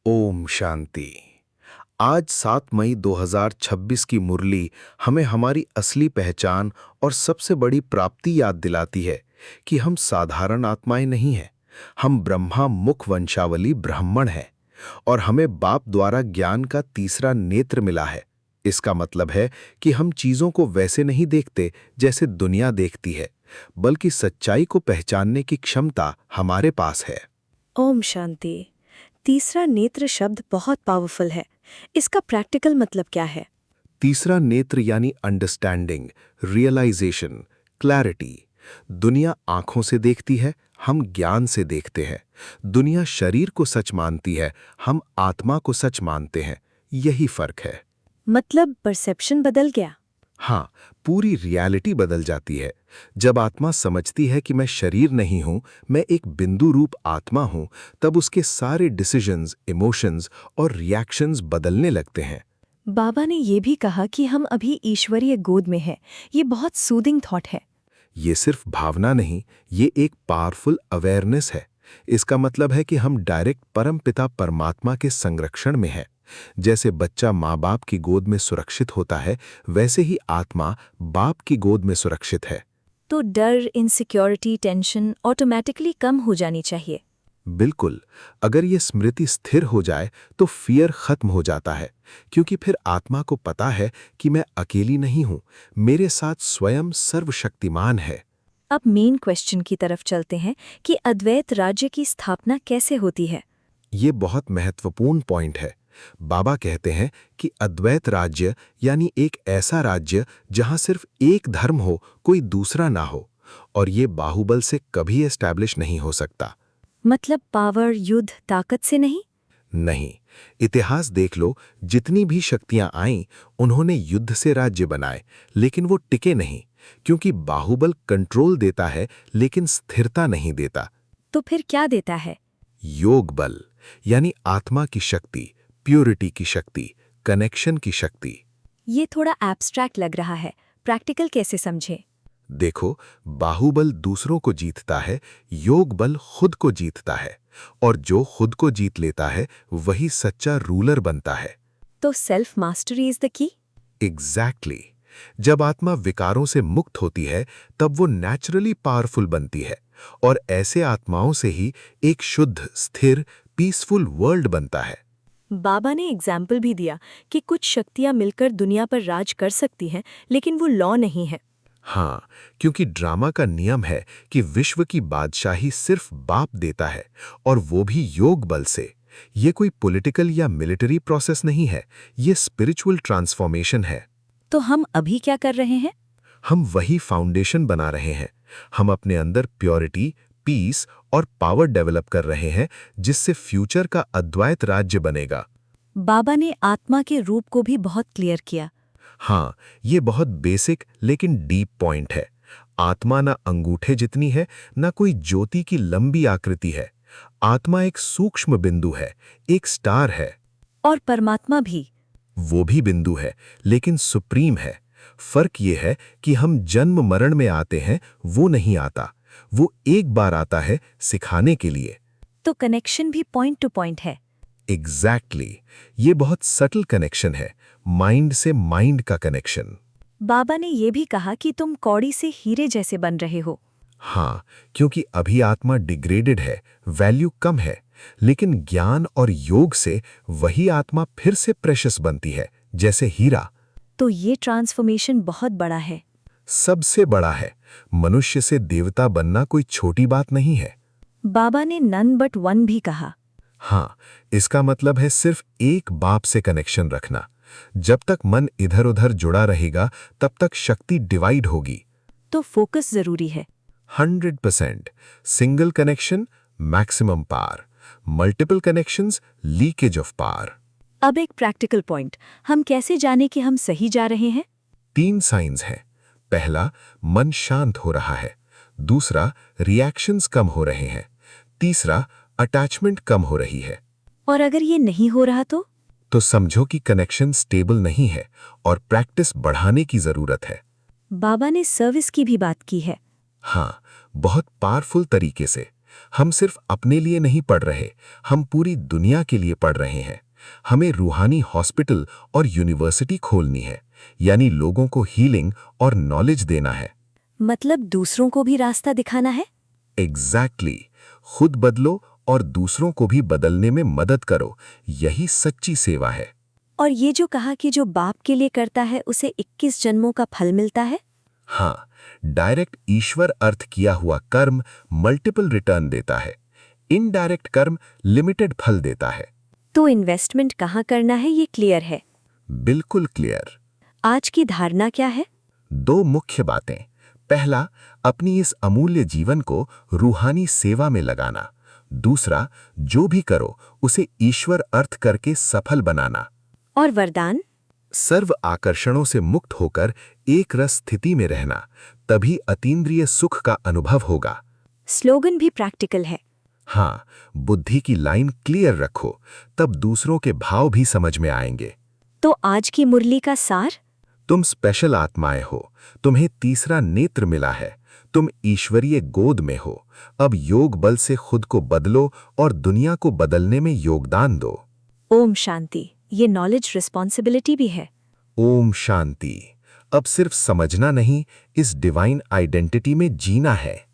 ओम शांति। आज 7 मई 2026 की मुरली हमें हमारी असली पहचान और सबसे बड़ी प्राप्ति याद दिलाती है कि हम साधारण आत्माएं नहीं हैं। हम ब्रह्मा मुख वंशावली ब्राह्मण हैं और हमें बाप द्वारा ज्ञान का तीसरा नेत्र मिला है। इसका मतलब है कि हम चीजों को वैसे नहीं देखते जैसे दुनिया देखती है, बल्कि सच्चाई को पहचानने की क्षमता हमारे पास है। ओम शांति। तीसरा नेत्र शब्द बहुत पावरफुल है। इसका प्रैक्टिकल मतलब क्या है? तीसरा नेत्र यानी अंडरस्टैंडिंग, रियलाइजेशन, क्लैरिटी। दुनिया आंखों से देखती है, हम ज्ञान से देखते हैं। दुनिया शरीर को सच मानती है, हम आत्मा को सच मानते हैं। यही फर्क है। मतलब परसेप्शन बदल गया। हाँ, पूरी रियलिटी बदल जाती है। जब आत्मा समझती है कि मैं शरीर नहीं हूं, मैं एक बिंदु रूप आत्मा हूं, तब उसके सारे डिसीजंस, इमोशंस और रिएक्शंस बदलने लगते हैं। बाबा ने ये भी कहा कि हम अभी ईश्वरीय गोद में हैं। ये बहुत सूदिंग थॉट है। ये सिर्फ भावना नहीं, ये एक पावरफुल अवेयरनेस है। इसका मतलब है कि हम डायरेक्ट परमपिता परमात्मा के संरक्षण में हैं। जैसे बच्चा माँ बाप की गोद में सुरक्षित होता है, वैसे ही आत्मा बाप की गोद में सुरक्षित है। तो डर, इनसिक्योरिटी, टेंशन ऑटोमेटिकली कम हो जानी चाहिए। बिल्कुल। अगर ये स्मृति स्थिर हो जाए तो फियर खत्म हो जाता है, क्योंकि फिर आत्मा को पता है कि मैं अकेली नहीं हूं, मेरे साथ स्वयं सर्वशक्तिमान है। अब मेन क्वेश्चन की तरफ चलते हैं कि अद्वैत राज्य की स्थापना कैसे होती है। ये बहुत महत्वपूर्ण पॉइंट है। बाबा कहते हैं कि अद्वैत राज्य यानी एक ऐसा राज्य जहां सिर्फ एक धर्म हो, कोई दूसरा ना हो। और ये बाहुबल से कभी एस्टैब्लिश नहीं हो सकता। मतलब पावर, युद्ध, ताकत से नहीं। नहीं। इतिहास देख लो, जितनी भी शक्तियां आईं, उन्होंने युद्ध से राज्य बनाए, लेकिन वो टिके नहीं, क्योंकि बाहुबल कंट्रोल देता है लेकिन स्थिरता नहीं देता। तो फिर क्या देता है? योग बल, यानी आत्मा की शक्ति, प्योरिटी की शक्ति, कनेक्शन की शक्ति। ये थोड़ा एब्स्ट्रैक्ट लग रहा है। प्रैक्टिकल कैसे समझे? देखो, बाहुबल दूसरों को जीतता है, योग बल खुद को जीतता है। और जो खुद को जीत लेता है वही सच्चा रूलर बनता है। तो self mastery is the key. Exactly. जब आत्मा विकारों से मुक्त होती है, तब वो नेचुरली पावरफुल बनती है। और ऐसे आत्माओं से ही एक शुद्ध, स्थिर, पीसफुल वर्ल्ड बनता है। बाबा ने एग्जाम्पल भी दिया कि कुछ शक्तियां मिलकर दुनिया पर राज कर सकती हैं, लेकिन वो लॉ नहीं है। हाँ, क्योंकि ड्रामा का नियम है कि विश्व की बादशाही सिर्फ बाप देता है, और वो भी योग बल से। ये कोई पॉलिटिकल या मिलिट्री प्रोसेस नहीं है, ये स्पिरिचुअल ट्रांसफॉर्मेशन है। तो हम अभी क्या कर रहे हैं? हम वही फाउंडेशन बना रहे हैं। हम अपने अंदर प्योरिटी, पीस और पावर डेवलप कर रहे हैं, जिससे फ्यूचर का अद्वैत राज्य बनेगा। बाबा ने आत्मा के रूप को भी बहुत क्लियर किया। हाँ, ये बहुत बेसिक लेकिन डीप पॉइंट है। आत्मा ना अंगूठे जितनी है, ना कोई ज्योति की लंबी आकृति है। आत्मा एक सूक्ष्म बिंदु है, एक स्टार है। और परमात्मा भी। वो भी बिंदु है, लेकिन सुप्रीम है। फर्क ये है कि हम जन्म मरण में आते हैं, वो नहीं आता। वो एक बार आता है सिखाने के लिए। तो कनेक्शन भी पॉइंट टू पॉइंट है। एग्जैक्टली। ये बहुत सटल कनेक्शन है, माइंड से माइंड का कनेक्शन। बाबा ने ये भी कहा कि तुम कौड़ी से हीरे जैसे बन रहे हो। हाँ, क्योंकि अभी आत्मा डिग्रेडेड है, वैल्यू कम है, लेकिन ज्ञान और योग से वही आत्मा फिर से प्रेशियस बनती है, जैसे हीरा। तो ये ट्रांसफॉर्मेशन बहुत बड़ा है। सबसे बड़ा है। मनुष्य से देवता बनना कोई छोटी बात नहीं है। बाबा ने नन बट वन भी कहा। हाँ, इसका मतलब है सिर्फ एक बाप से कनेक्शन रखना। जब तक मन इधर उधर जुड़ा रहेगा, तब तक शक्ति डिवाइड होगी। तो फोकस जरूरी है। 100%। Single connection maximum power, multiple connections leakage of power. अब एक प्रैक्टिकल पॉइंट, हम कैसे जाने कि हम सही जा रहे हैं? 3 साइंस हैं। पहला, मन शांत हो रहा है। दूसरा, रिएक्शंस कम हो रहे हैं। तीसरा, अटैचमेंट कम हो रही है। और अगर ये नहीं हो रहा तो समझो कि कनेक्शन स्टेबल नहीं है और प्रैक्टिस बढ़ाने की जरूरत है। बाबा ने सर्विस की भी बात की है। हाँ, बहुत पावरफुल तरीके से। हम सिर्फ अपने लिए नहीं पढ़ रहे, हम पूरी दुनिया के लिए पढ़ रहे हैं। हमें रूहानी हॉस्पिटल और यूनिवर्सिटी खोलनी है, यानी लोगों को हीलिंग और नॉलेज देना है। मतलब दूसरों को भी रास्ता दिखाना है। एग्जैक्टली। खुद बदलो और दूसरों को भी बदलने में मदद करो, यही सच्ची सेवा है। और ये जो कहा कि जो बाप के लिए करता है उसे 21 जन्मों का फल मिलता है। हाँ, डायरेक्ट ईश्वर अर्थ किया हुआ कर्म मल्टीपल रिटर्न देता है, इनडायरेक्ट कर्म लिमिटेड फल देता है। तो इन्वेस्टमेंट कहाँ करना है ये क्लियर है। बिल्कुल क्लियर। आज की धारणा क्या है? दो मुख्य बातें। पहला, अपनी इस अमूल्य जीवन को रूहानी सेवा में लगाना। दूसरा, जो भी करो उसे ईश्वर अर्थ करके सफल बनाना। और वरदान? सर्व आकर्षणों से मुक्त होकर एक रस स्थिति में रहना, तभी अतीन्द्रिय सुख का अनुभव होगा। स्लोगन भी प्रैक्टिकल है। हाँ, बुद्धि की लाइन क्लियर रखो, तब दूसरों के भाव भी समझ में आएंगे। तो आज की मुरली का सार? तुम स्पेशल आत्माएं हो, तुम्हें तीसरा नेत्र मिला है, तुम ईश्वरीय गोद में हो। अब योग बल से खुद को बदलो और दुनिया को बदलने में योगदान दो। ओम शांति। ये नॉलेज रिस्पॉन्सिबिलिटी भी है। ओम शांति। अब सिर्फ समझना नहीं, इस डिवाइन आइडेंटिटी में जीना है।